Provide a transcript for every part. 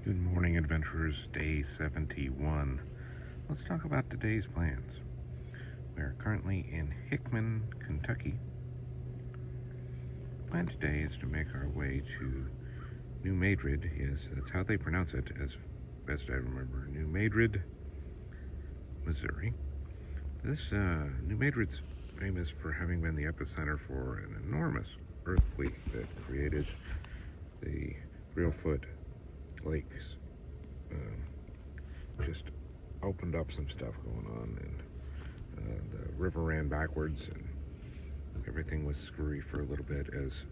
Good morning, adventurers. Day 71. Let's talk about today's plans. We are currently in Hickman, Kentucky. The plan today is to make our way to New Madrid. Yes, that's how they pronounce it, as best I remember. New Madrid, Missouri. This New Madrid's famous for having been the epicenter for an enormous earthquake that created the Reelfoot Lakes. Just opened up some stuff going on, and the river ran backwards, and everything was screwy for a little bit as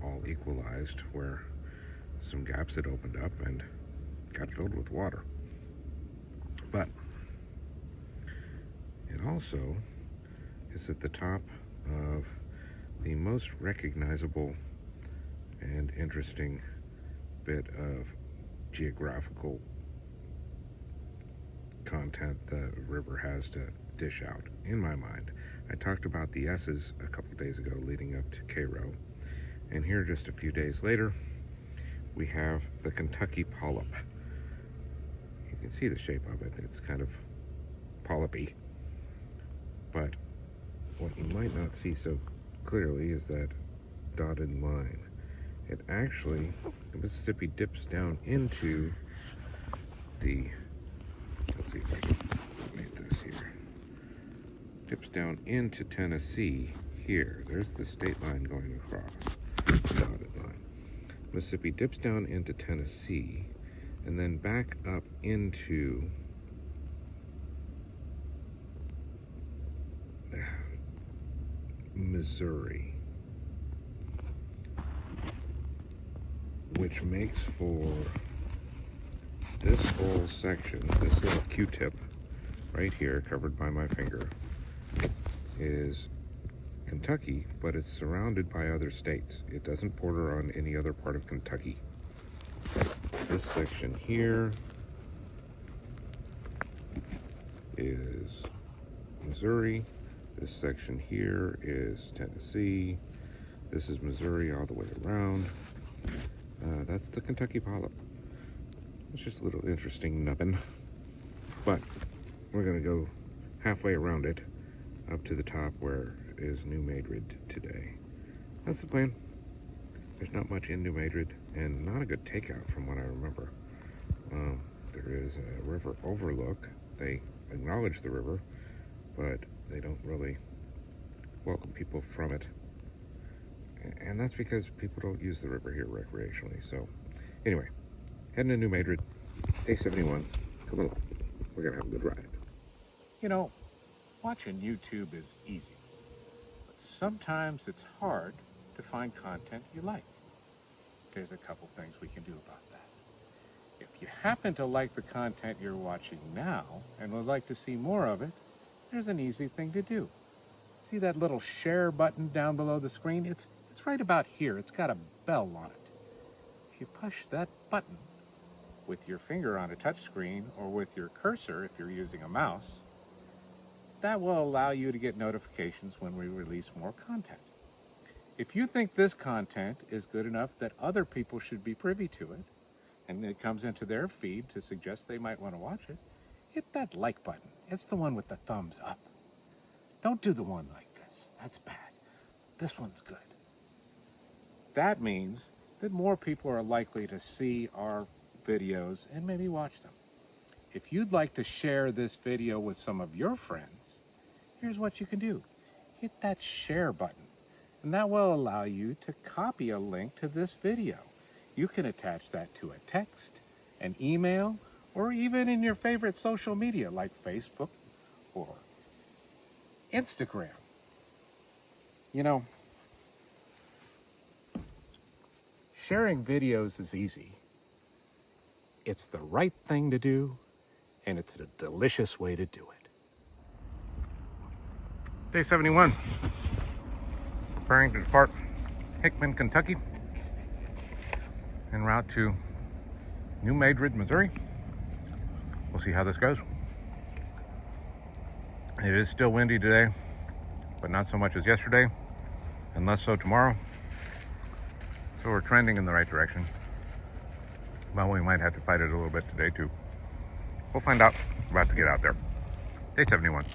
all equalized, where some gaps had opened up and got filled with water. But it also is at the top of the most recognizable and interesting bit of geographical content the river has to dish out, in my mind. I talked about the S's a couple days ago leading up to Cairo, and here just a few days later we have the Kentucky Polyp. You can see the shape of it. It's kind of polypy, but what you might not see so clearly is that dotted line. It actually, the Mississippi dips down into the, let's see if I can make this here, dips down into Tennessee here. There's the state line going across, the dotted line. Mississippi dips down into Tennessee and then back up into Missouri, which makes for this whole section, this little Q-tip right here covered by my finger, is Kentucky, but it's surrounded by other states. It doesn't border on any other part of Kentucky. This section here is Missouri. This section here is Tennessee. This is Missouri all the way around. That's the Kentucky Polyp. It's just a little interesting nubbin, but we're gonna go halfway around it up to the top where is New Madrid today. That's the plan. There's not much in New Madrid, and not a good takeout from what I remember. There is a river overlook. They acknowledge the river, but they don't really welcome people from it. And that's because people don't use the river here recreationally. So anyway, heading to New Madrid, day 71. Come along. We're going to have a good ride. You know, watching YouTube is easy, but sometimes it's hard to find content you like. There's a couple things we can do about that. If you happen to like the content you're watching now and would like to see more of it, there's an easy thing to do. See that little share button down below the screen? It's right about here. It's got a bell on it. If you push that button with your finger on a touch screen or with your cursor if you're using a mouse, that will allow you to get notifications when we release more content. If you think this content is good enough that other people should be privy to it, and it comes into their feed to suggest they might want to watch it, hit that like button. It's the one with the thumbs up. Don't do the one like this. That's bad. This one's good. That means that more people are likely to see our videos and maybe watch them. If you'd like to share this video with some of your friends, here's what you can do. Hit that share button, and that will allow you to copy a link to this video. You can attach that to a text, an email, or even in your favorite social media like Facebook or Instagram. You know, sharing videos is easy. It's the right thing to do, and it's a delicious way to do it. Day 71. Preparing to depart Hickman, Kentucky, en route to New Madrid, Missouri. We'll see how this goes. It is still windy today, but not so much as yesterday, and less so tomorrow. So we're trending in the right direction. Well, we might have to fight it a little bit today too. We'll find out. We're about to get out there. Day 71.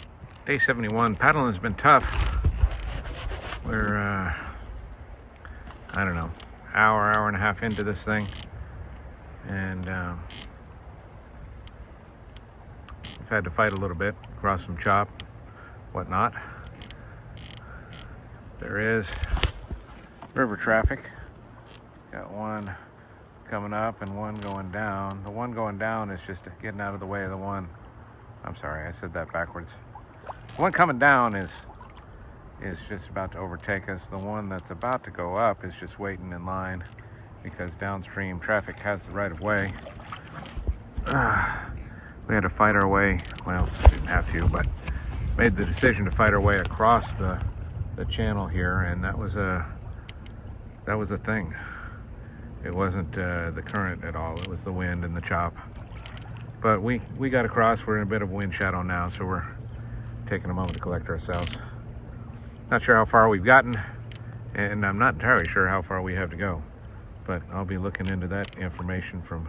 Day 71. Paddling has been tough. We're, I don't know, hour and a half into this thing. And we've had to fight a little bit, cross some chop, whatnot. There is river traffic. Got one coming up and one going down. The one going down is just getting out of the way of the one. I'm sorry, I said that backwards. The one coming down is just about to overtake us. The one that's about to go up is just waiting in line because downstream traffic has the right of way. We had to fight our way, well, didn't have to, but made the decision to fight our way across the channel here, and that was a thing. It wasn't the current at all, it was the wind and the chop. But we got across. We're in a bit of wind shadow now, so we're taking a moment to collect ourselves. Not sure how far we've gotten, and I'm not entirely sure how far we have to go, but I'll be looking into that information from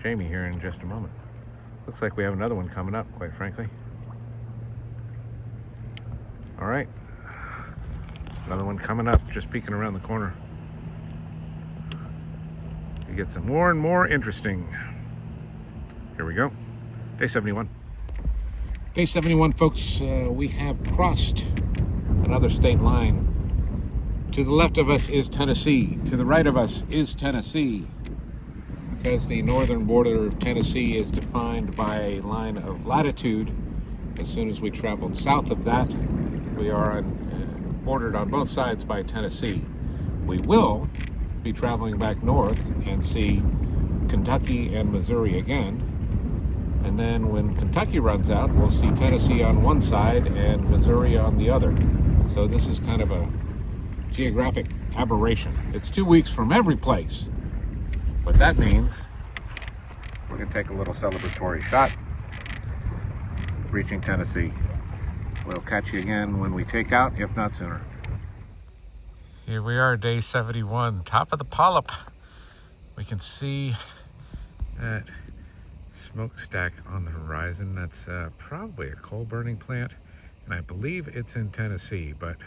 Jamie here in just a moment. Looks like we have another one coming up, quite frankly. All right, another one coming up, just peeking around the corner. It gets more and more interesting. Here we go. Day 71. Day 71, folks. We have crossed another state line. To the left of us is Tennessee. To the right of us is Tennessee. Because the northern border of Tennessee is defined by a line of latitude. As soon as we traveled south of that, we are bordered on both sides by Tennessee. We will be traveling back north and see Kentucky and Missouri again. And then when Kentucky runs out, we'll see Tennessee on one side and Missouri on the other. So this is kind of a geographic aberration. It's 2 weeks from every place. What that means, we're going to take a little celebratory shot, reaching Tennessee. We'll catch you again when we take out, if not sooner. Here we are, day 71, top of the Polyp. We can see that smokestack on the horizon. That's probably a coal burning plant, and I believe it's in Tennessee, but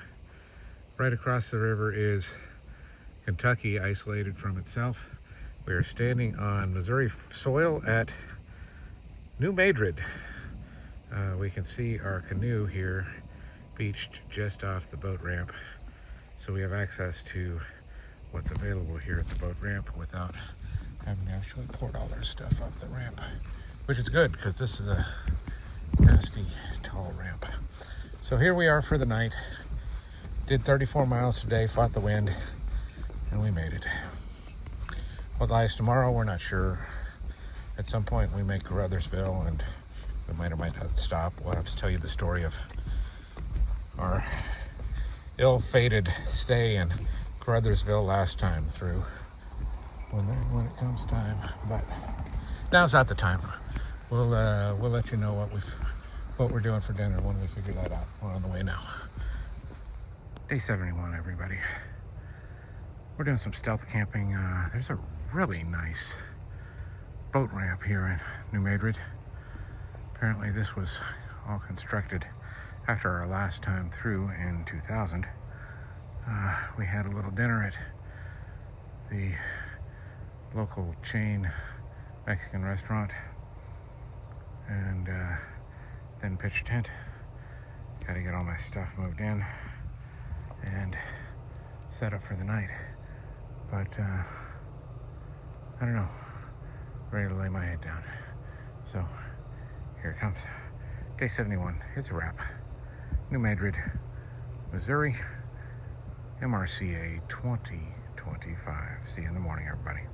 right across the river is Kentucky, isolated from itself. We are standing on Missouri soil at New Madrid. We can see our canoe here beached just off the boat ramp, so we have access to what's available here at the boat ramp without having to actually port all our stuff up the ramp, which is good because this is a nasty tall ramp. So here we are for the night. Did 34 miles today, fought the wind, and we made it. What lies tomorrow, we're not sure. At some point we make Caruthersville, and we might or might not stop. We'll have to tell you the story of our ill-fated stay in Caruthersville last time through when it comes time. But now's not the time. We'll let you know what we're doing for dinner when we figure that out. We're on the way now. Day 71, everybody. We're doing some stealth camping. There's a really nice boat ramp here in New Madrid. Apparently this was all constructed after our last time through in 2000. We had a little dinner at the local chain Mexican restaurant, and then pitched a tent. Got to get all my stuff moved in and set up for the night. But I don't know, ready to lay my head down. So here it comes. Day 71, it's a wrap. New Madrid, Missouri, MRCA 2025. See you in the morning, everybody.